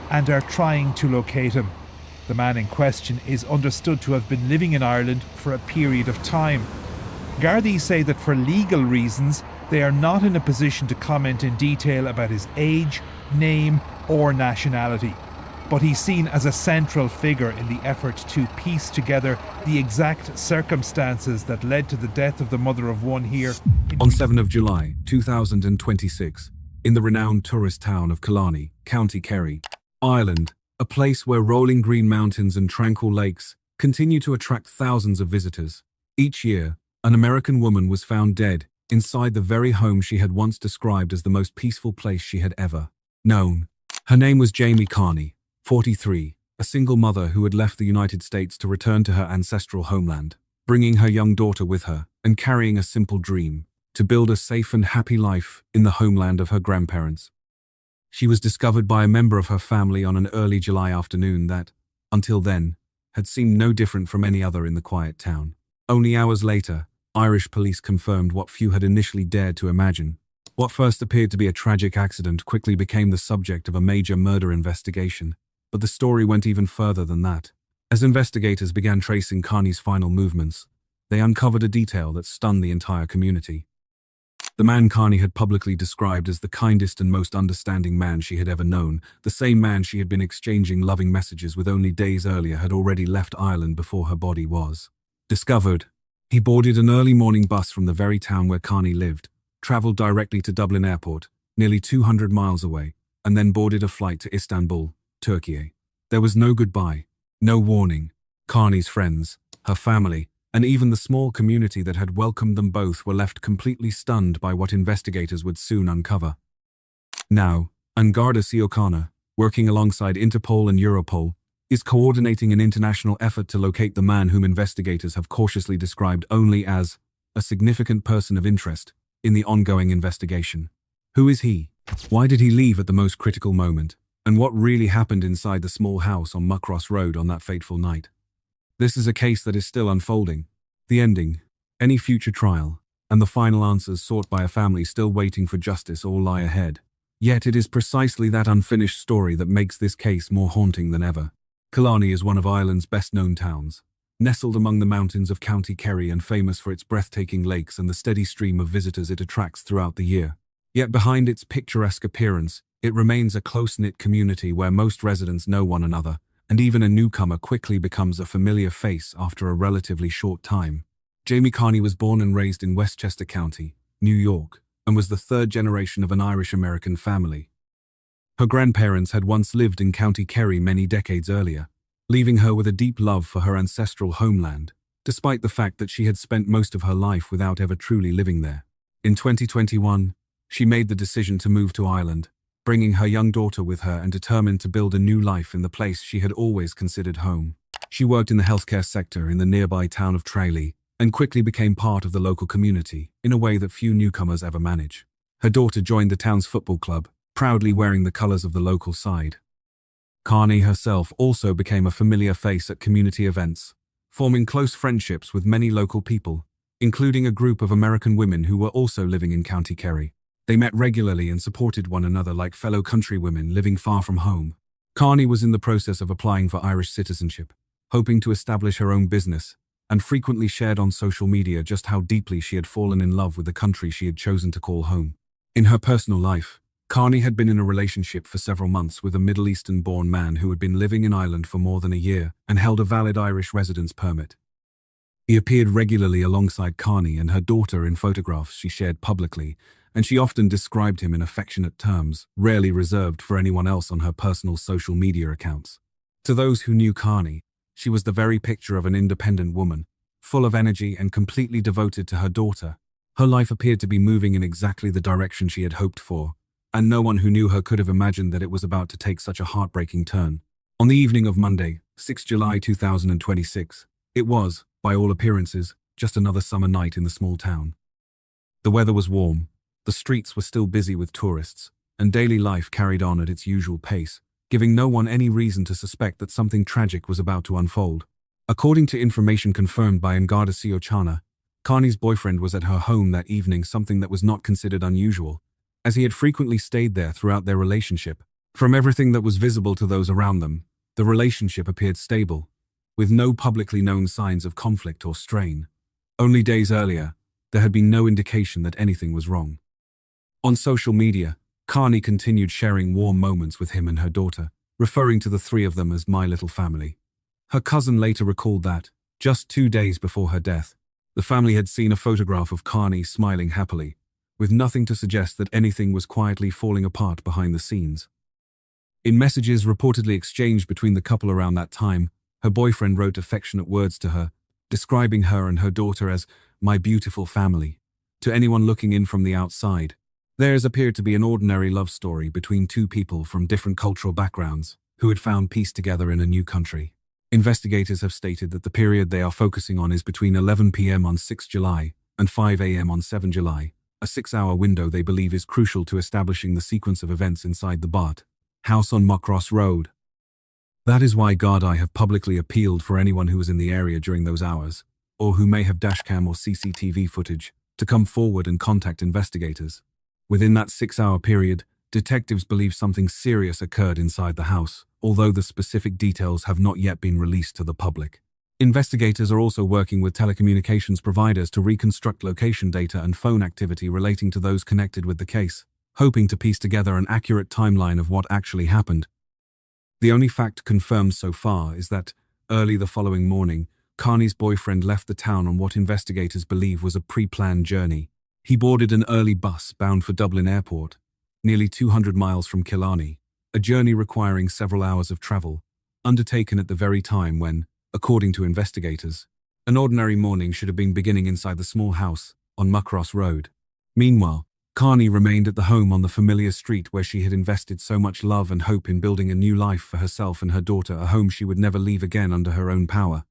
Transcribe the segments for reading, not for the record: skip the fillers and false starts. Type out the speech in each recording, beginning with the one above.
and are trying to locate him. The man in question is understood to have been living in Ireland for a period of time. Gardaí say that for legal reasons, they are not in a position to comment in detail about his age, name, or nationality. But he's seen as a central figure in the effort to piece together the exact circumstances that led to the death of the mother of one here. On 7th of July 2026, in the renowned tourist town of Killarney, County Kerry, Ireland, a place where rolling green mountains and tranquil lakes continue to attract thousands of visitors. Each year, an American woman was found dead inside the very home she had once described as the most peaceful place she had ever known. Her name was Jamie Carney, 43, a single mother who had left the United States to return to her ancestral homeland, bringing her young daughter with her and carrying a simple dream: to build a safe and happy life in the homeland of her grandparents. She was discovered by a member of her family on an early July afternoon that, until then, had seemed no different from any other in the quiet town. Only hours later, Irish police confirmed what few had initially dared to imagine. What first appeared to be a tragic accident quickly became the subject of a major murder investigation. But the story went even further than that. As investigators began tracing Carney's final movements, they uncovered a detail that stunned the entire community. The man Carney had publicly described as the kindest and most understanding man she had ever known, the same man she had been exchanging loving messages with only days earlier, had already left Ireland before her body was discovered. He boarded an early morning bus from the very town where Carney lived, travelled directly to Dublin Airport, nearly 200 miles away, and then boarded a flight to Istanbul, Turkey. There was no goodbye, no warning. Carney's friends, her family, and even the small community that had welcomed them both were left completely stunned by what investigators would soon uncover. Now, Garda Síochána, working alongside Interpol and Europol, is coordinating an international effort to locate the man whom investigators have cautiously described only as a significant person of interest in the ongoing investigation. Who is he? Why did he leave at the most critical moment? And what really happened inside the small house on Muckross Road on that fateful night? This is a case that is still unfolding. The ending, any future trial, and the final answers sought by a family still waiting for justice all lie ahead. Yet it is precisely that unfinished story that makes this case more haunting than ever. Killarney is one of Ireland's best-known towns, nestled among the mountains of County Kerry and famous for its breathtaking lakes and the steady stream of visitors it attracts throughout the year. Yet behind its picturesque appearance, it remains a close-knit community where most residents know one another, and even a newcomer quickly becomes a familiar face after a relatively short time. Jamie Carney was born and raised in Westchester County, New York, and was the third generation of an Irish-American family. Her grandparents had once lived in County Kerry many decades earlier, leaving her with a deep love for her ancestral homeland, despite the fact that she had spent most of her life without ever truly living there. In 2021, she made the decision to move to Ireland, bringing her young daughter with her and determined to build a new life in the place she had always considered home. She worked in the healthcare sector in the nearby town of Tralee and quickly became part of the local community in a way that few newcomers ever manage. Her daughter joined the town's football club, proudly wearing the colours of the local side. Carney herself also became a familiar face at community events, forming close friendships with many local people, including a group of American women who were also living in County Kerry. They met regularly and supported one another like fellow countrywomen living far from home. Carney was in the process of applying for Irish citizenship, hoping to establish her own business, and frequently shared on social media just how deeply she had fallen in love with the country she had chosen to call home. In her personal life, Carney had been in a relationship for several months with a Middle Eastern-born man who had been living in Ireland for more than a year and held a valid Irish residence permit. He appeared regularly alongside Carney and her daughter in photographs she shared publicly, and she often described him in affectionate terms, rarely reserved for anyone else on her personal social media accounts. To those who knew Carney, she was the very picture of an independent woman, full of energy and completely devoted to her daughter. Her life appeared to be moving in exactly the direction she had hoped for, and no one who knew her could have imagined that it was about to take such a heartbreaking turn. On the evening of Monday, 6 July 2026, it was, by all appearances, just another summer night in the small town. The weather was warm, the streets were still busy with tourists, and daily life carried on at its usual pace, giving no one any reason to suspect that something tragic was about to unfold. According to information confirmed by Garda Síochána, Carney's boyfriend was at her home that evening, something that was not considered unusual, as he had frequently stayed there throughout their relationship. From everything that was visible to those around them, the relationship appeaed stable, with no publicly known signs of conflict or strain. Only days earlier, there had been no indication that anything was wrong. On social media, Carney continued sharing warm moments with him and her daughter, referring to the three of them as "my little family." Her cousin later recalled that, just 2 days before her death, the family had seen a photograph of Carney smiling happily, with nothing to suggest that anything was quietly falling apart behind the scenes. In messages reportedly exchanged between the couple around that time, her boyfriend wrote affectionate words to her, describing her and her daughter as "my beautiful family." To anyone looking in from the outside, theirs appeared to be an ordinary love story between two people from different cultural backgrounds who had found peace together in a new country. Investigators have stated that the period they are focusing on is between 11 p.m. on 6 July and 5 a.m. on 7 July, a 6-hour window they believe is crucial to establishing the sequence of events inside the Bart house on Muckross Road. That is why Gardaí have publicly appealed for anyone who was in the area during those hours, or who may have dashcam or CCTV footage, to come forward and contact investigators. Within that 6-hour period, detectives believe something serious occurred inside the house, although the specific details have not yet been released to the public. Investigators are also working with telecommunications providers to reconstruct location data and phone activity relating to those connected with the case, hoping to piece together an accurate timeline of what actually happened. The only fact confirmed so far is that, early the following morning, Carney's boyfriend left the town on what investigators believe was a pre-planned journey. He boarded an early bus bound for Dublin Airport, nearly 200 miles from Killarney, a journey requiring several hours of travel, undertaken at the very time when, according to investigators, an ordinary morning should have been beginning inside the small house on Muckross Road. Meanwhile, Carney remained at the home on the familiar street where she had invested so much love and hope in building a new life for herself and her daughter, a home she would never leave again under her own power.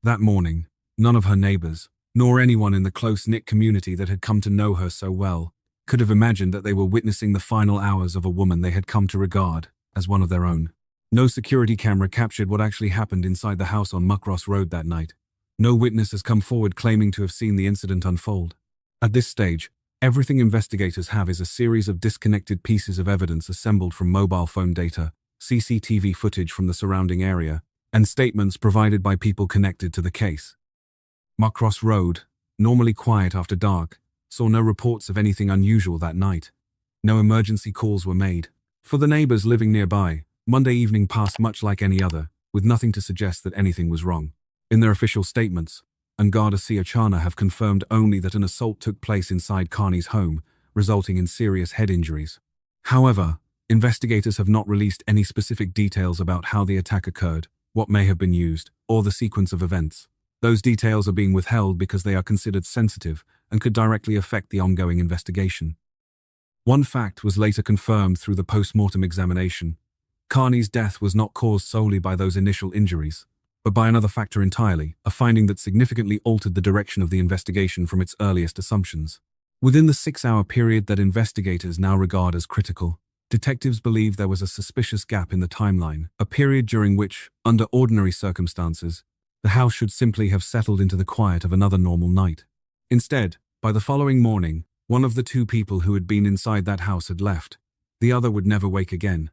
That morning, none of her neighbors, nor anyone in the close-knit community that had come to know her so well, could have imagined that they were witnessing the final hours of a woman they had come to regard as one of their own. No security camera captured what actually happened inside the house on Muckross Road that night. No witness has come forward claiming to have seen the incident unfold. At this stage, everything investigators have is a series of disconnected pieces of evidence assembled from mobile phone data, CCTV footage from the surrounding area, and statements provided by people connected to the case. Muckross Road, normally quiet after dark, saw no reports of anything unusual that night. No emergency calls were made. For the neighbors living nearby, Monday evening passed much like any other, with nothing to suggest that anything was wrong. In their official statements, Garda Síochána have confirmed only that an assault took place inside Carney's home, resulting in serious head injuries. However, investigators have not released any specific details about how the attack occurred, what may have been used, or the sequence of events. Those details are being withheld because they are considered sensitive and could directly affect the ongoing investigation. One fact was later confirmed through the post-mortem examination. Carney's death was not caused solely by those initial injuries, but by another factor entirely, a finding that significantly altered the direction of the investigation from its earliest assumptions. Within the 6-hour period that investigators now regard as critical, detectives believe there was a suspicious gap in the timeline, a period during which, under ordinary circumstances, the house should simply have settled into the quiet of another normal night. Instead, by the following morning, one of the two people who had been inside that house had left. The other would never wake again.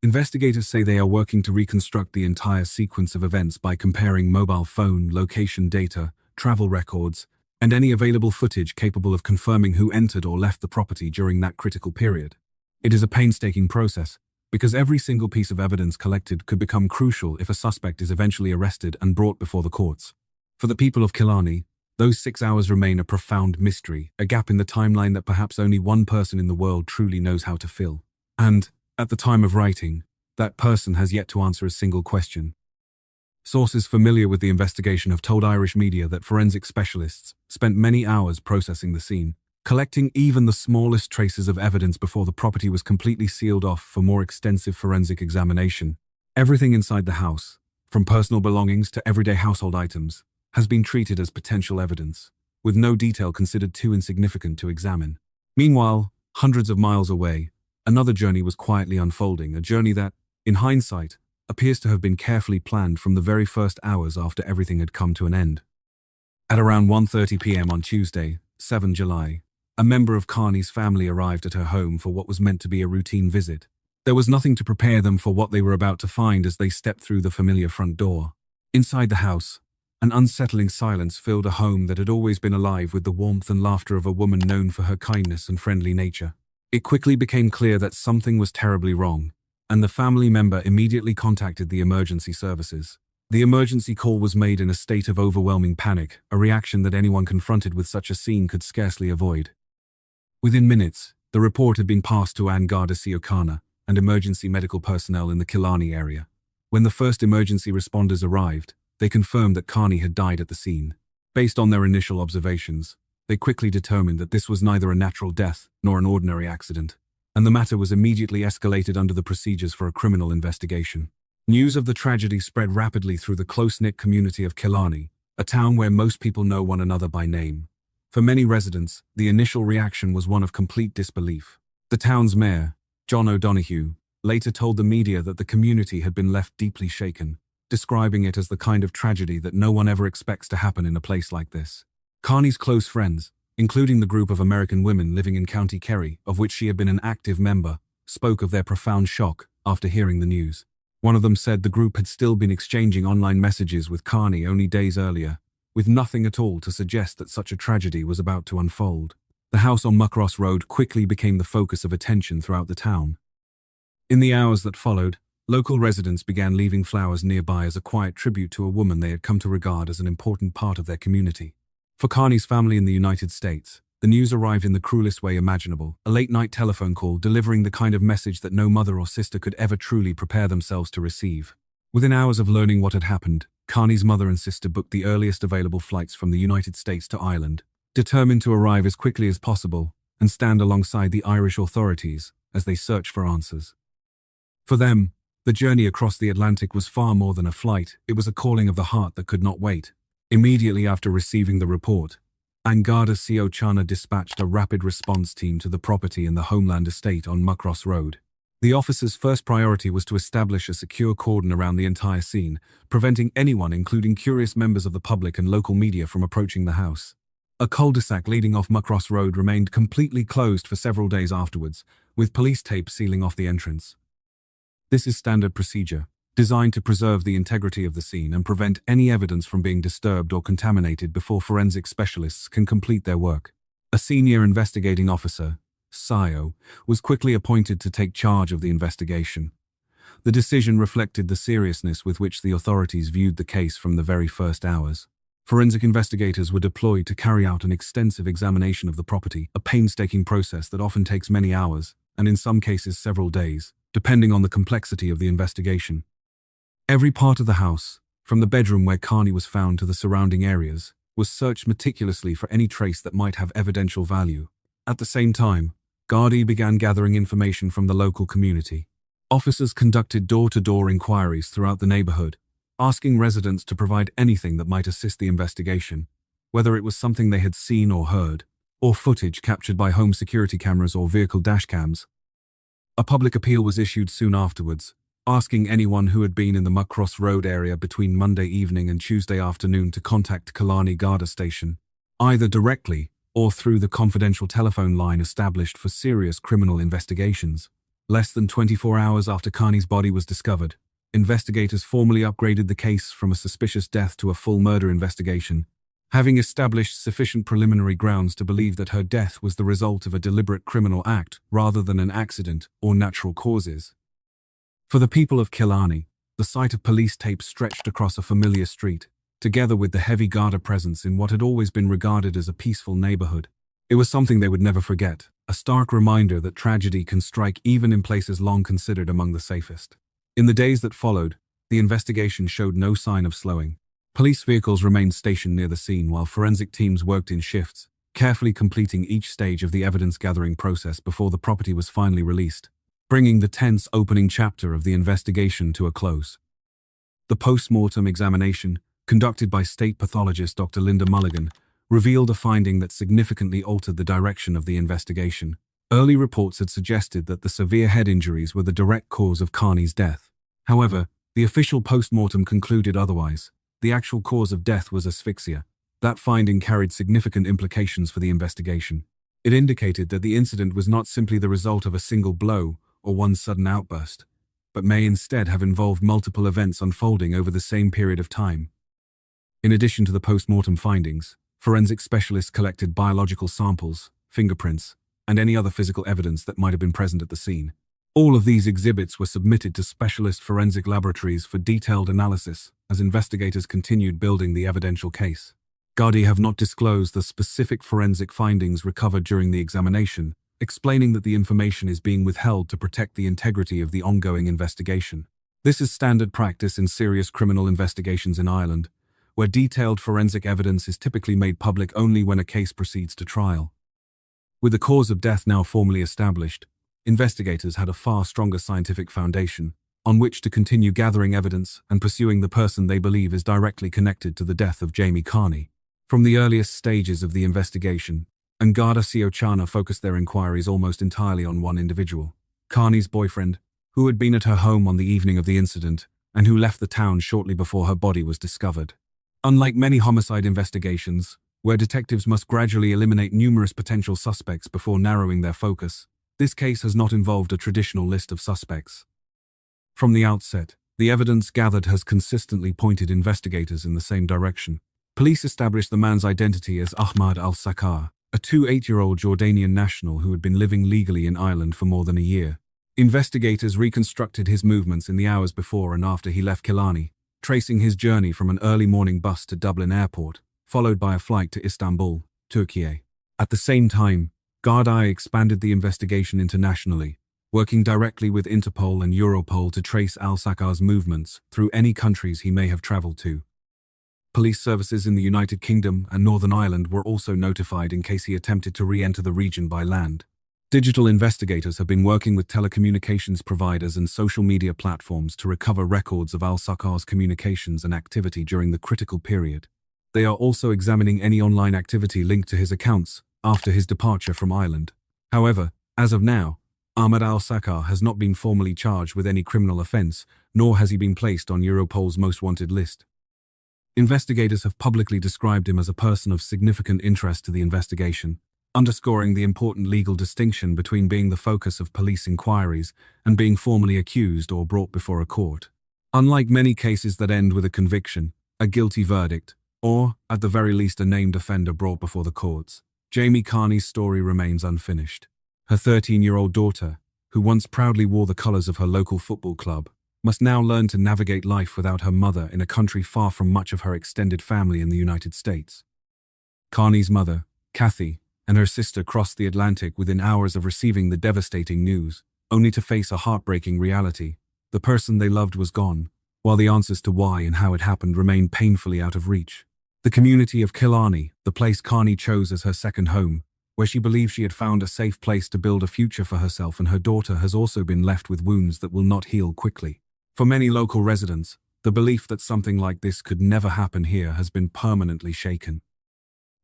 Investigators say they are working to reconstruct the entire sequence of events by comparing mobile phone, location data, travel records, and any available footage capable of confirming who entered or left the property during that critical period. It is a painstaking process, because every single piece of evidence collected could become crucial if a suspect is eventually arrested and brought before the courts. For the people of Killarney, those 6 hours remain a profound mystery, a gap in the timeline that perhaps only one person in the world truly knows how to fill. And, at the time of writing, that person has yet to answer a single question. Sources familiar with the investigation have told Irish media that forensic specialists spent many hours processing the scene, collecting even the smallest traces of evidence before the property was completely sealed off for more extensive forensic examination. Everything inside the house, from personal belongings to everyday household items, has been treated as potential evidence, with no detail considered too insignificant to examine. Meanwhile, hundreds of miles away, another journey was quietly unfolding, a journey that, in hindsight, appears to have been carefully planned from the very first hours after everything had come to an end. At around 1:30 p.m. on Tuesday, 7 July, a member of Carney's family arrived at her home for what was meant to be a routine visit. There was nothing to prepare them for what they were about to find as they stepped through the familiar front door. Inside the house, an unsettling silence filled a home that had always been alive with the warmth and laughter of a woman known for her kindness and friendly nature. It quickly became clear that something was terribly wrong, and the family member immediately contacted the emergency services. The emergency call was made in a state of overwhelming panic, a reaction that anyone confronted with such a scene could scarcely avoid. Within minutes, the report had been passed to Angada Siokana and emergency medical personnel in the Killarney area. When the first emergency responders arrived, they confirmed that Carney had died at the scene. Based on their initial observations, they quickly determined that this was neither a natural death nor an ordinary accident, and the matter was immediately escalated under the procedures for a criminal investigation. News of the tragedy spread rapidly through the close-knit community of Killarney, a town where most people know one another by name. For many residents, the initial reaction was one of complete disbelief. The town's mayor, John O'Donoghue, later told the media that the community had been left deeply shaken, describing it as the kind of tragedy that no one ever expects to happen in a place like this. Carney's close friends, including the group of American women living in County Kerry, of which she had been an active member, spoke of their profound shock after hearing the news. One of them said the group had still been exchanging online messages with Carney only days earlier, with nothing at all to suggest that such a tragedy was about to unfold. The house on Muckross Road quickly became the focus of attention throughout the town. In the hours that followed, local residents began leaving flowers nearby as a quiet tribute to a woman they had come to regard as an important part of their community. For Carney's family in the United States, the news arrived in the cruelest way imaginable, a late-night telephone call delivering the kind of message that no mother or sister could ever truly prepare themselves to receive. Within hours of learning what had happened, Carney's mother and sister booked the earliest available flights from the United States to Ireland, determined to arrive as quickly as possible and stand alongside the Irish authorities as they searched for answers. For them, the journey across the Atlantic was far more than a flight. It was a calling of the heart that could not wait. Immediately after receiving the report, Angada Siokana dispatched a rapid response team to the property in the Homeland Estate on Muckross Road. The officers' first priority was to establish a secure cordon around the entire scene, preventing anyone, including curious members of the public and local media, from approaching the house. A cul-de-sac leading off Muckross Road remained completely closed for several days afterwards, with police tape sealing off the entrance. This is standard procedure, designed to preserve the integrity of the scene and prevent any evidence from being disturbed or contaminated before forensic specialists can complete their work. A senior investigating officer, SIO, was quickly appointed to take charge of the investigation. The decision reflected the seriousness with which the authorities viewed the case from the very first hours. Forensic investigators were deployed to carry out an extensive examination of the property, a painstaking process that often takes many hours, and in some cases several days, depending on the complexity of the investigation. Every part of the house, from the bedroom where Carney was found to the surrounding areas, was searched meticulously for any trace that might have evidential value. At the same time, Gardaí began gathering information from the local community. Officers conducted door-to-door inquiries throughout the neighborhood, asking residents to provide anything that might assist the investigation, whether it was something they had seen or heard, or footage captured by home security cameras or vehicle dashcams. A public appeal was issued soon afterwards, asking anyone who had been in the Muckross Road area between Monday evening and Tuesday afternoon to contact Killarney Garda Station, either directly or through the confidential telephone line established for serious criminal investigations. Less than 24 hours after Carney's body was discovered, investigators formally upgraded the case from a suspicious death to a full murder investigation, having established sufficient preliminary grounds to believe that her death was the result of a deliberate criminal act rather than an accident or natural causes. For the people of Killarney, the sight of police tape stretched across a familiar street, together with the heavy Garda presence in what had always been regarded as a peaceful neighborhood. It was something they would never forget, a stark reminder that tragedy can strike even in places long considered among the safest. In the days that followed, the investigation showed no sign of slowing. Police vehicles remained stationed near the scene while forensic teams worked in shifts, carefully completing each stage of the evidence-gathering process before the property was finally released, bringing the tense opening chapter of the investigation to a close. The post-mortem examination, conducted by state pathologist Dr. Linda Mulligan, revealed a finding that significantly altered the direction of the investigation. Early reports had suggested that the severe head injuries were the direct cause of Carney's death. However, the official post-mortem concluded otherwise. The actual cause of death was asphyxia. That finding carried significant implications for the investigation. It indicated that the incident was not simply the result of a single blow or one sudden outburst, but may instead have involved multiple events unfolding over the same period of time. In addition to the post-mortem findings, forensic specialists collected biological samples, fingerprints, and any other physical evidence that might have been present at the scene. All of these exhibits were submitted to specialist forensic laboratories for detailed analysis as investigators continued building the evidential case. Gardaí have not disclosed the specific forensic findings recovered during the examination, explaining that the information is being withheld to protect the integrity of the ongoing investigation. This is standard practice in serious criminal investigations in Ireland, where detailed forensic evidence is typically made public only when a case proceeds to trial. With the cause of death now formally established, investigators had a far stronger scientific foundation on which to continue gathering evidence and pursuing the person they believe is directly connected to the death of Jamie Carney. From the earliest stages of the investigation, An Garda Síochána focused their inquiries almost entirely on one individual, Carney's boyfriend, who had been at her home on the evening of the incident and who left the town shortly before her body was discovered. Unlike many homicide investigations, where detectives must gradually eliminate numerous potential suspects before narrowing their focus, this case has not involved a traditional list of suspects. From the outset, the evidence gathered has consistently pointed investigators in the same direction. Police established the man's identity as Ahmad al-Sakar, a 28-year-old Jordanian national who had been living legally in Ireland for more than a year. Investigators reconstructed his movements in the hours before and after he left Killarney, tracing his journey from an early morning bus to Dublin Airport, followed by a flight to Istanbul, Turkey. At the same time, Gardaí expanded the investigation internationally, working directly with Interpol and Europol to trace al-Sakar's movements through any countries he may have travelled to. Police services in the United Kingdom and Northern Ireland were also notified in case he attempted to re-enter the region by land. Digital investigators have been working with telecommunications providers and social media platforms to recover records of al-Sakar's communications and activity during the critical period. They are also examining any online activity linked to his accounts after his departure from Ireland. However, as of now, Ahmad al-Sakar has not been formally charged with any criminal offence, nor has he been placed on Europol's most wanted list. Investigators have publicly described him as a person of significant interest to the investigation, underscoring the important legal distinction between being the focus of police inquiries and being formally accused or brought before a court. Unlike many cases that end with a conviction, a guilty verdict, or, at the very least, a named offender brought before the courts, Jamie Carney's story remains unfinished. Her 13-year-old daughter, who once proudly wore the colours of her local football club, must now learn to navigate life without her mother in a country far from much of her extended family in the United States. Carney's mother, Kathy, and her sister crossed the Atlantic within hours of receiving the devastating news, only to face a heartbreaking reality. The person they loved was gone, while the answers to why and how it happened remained painfully out of reach. The community of Killarney, the place Carney chose as her second home, where she believed she had found a safe place to build a future for herself and her daughter, has also been left with wounds that will not heal quickly. For many local residents, the belief that something like this could never happen here has been permanently shaken.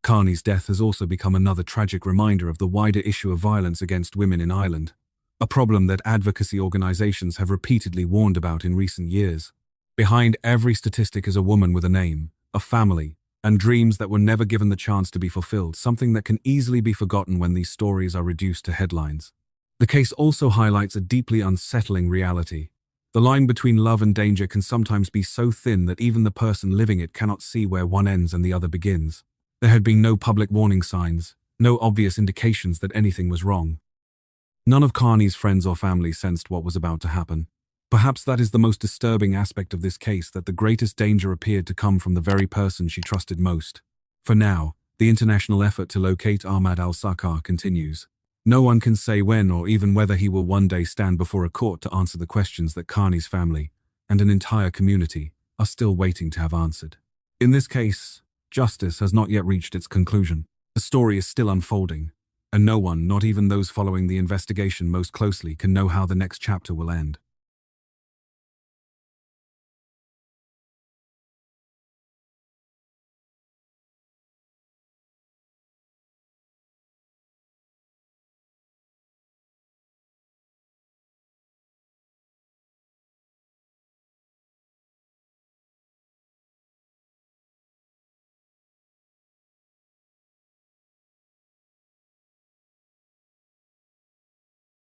Carney's death has also become another tragic reminder of the wider issue of violence against women in Ireland, a problem that advocacy organisations have repeatedly warned about in recent years. Behind every statistic is a woman with a name, a family, and dreams that were never given the chance to be fulfilled, something that can easily be forgotten when these stories are reduced to headlines. The case also highlights a deeply unsettling reality. The line between love and danger can sometimes be so thin that even the person living it cannot see where one ends and the other begins. There had been no public warning signs, no obvious indications that anything was wrong. None of Carney's friends or family sensed what was about to happen. Perhaps that is the most disturbing aspect of this case, that the greatest danger appeared to come from the very person she trusted most. For now, the international effort to locate Ahmad al-Sakar continues. No one can say when or even whether he will one day stand before a court to answer the questions that Carney's family and an entire community are still waiting to have answered. In this case, justice has not yet reached its conclusion. The story is still unfolding, and no one, not even those following the investigation most closely, can know how the next chapter will end.